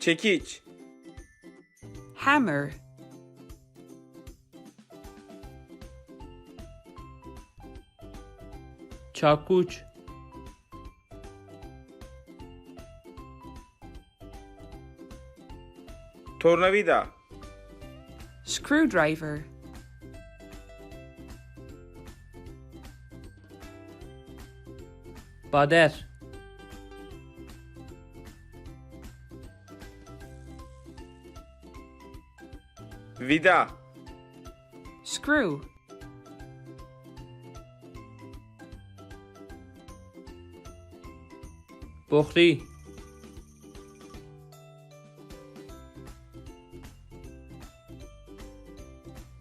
Çekiç. Hammer. Çakuç. Tornavida. Screwdriver. Bader. Vida. Screw. بخری.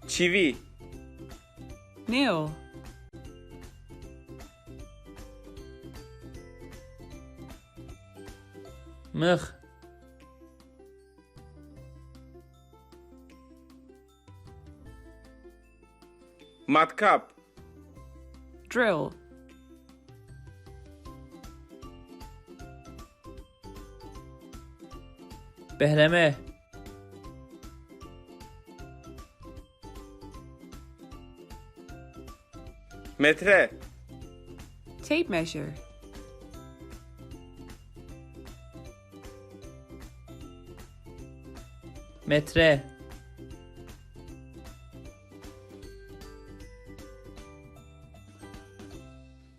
Çivi. Nail. مخ. Matkap. Drill. بهرمه. Metre. Tape measure. متره.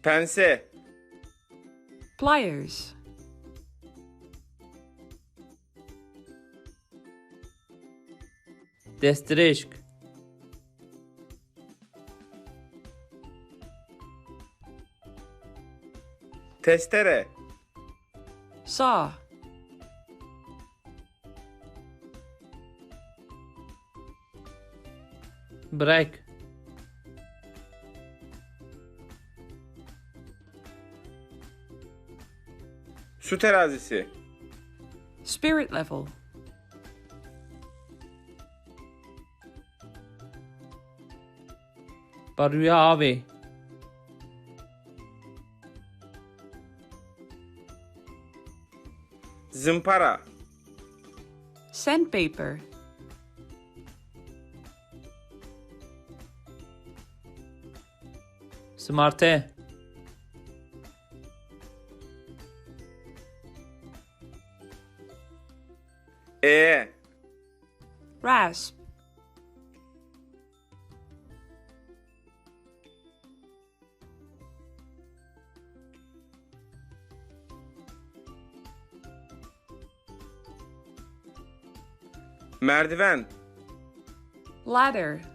Pense. Pliers. دسترشک. Testere. Saw. برک. Su terazisi. Spirit level. بر روی آبی. Zımpara. Sandpaper. سمارته. Rasp. Merdiven. Ladder.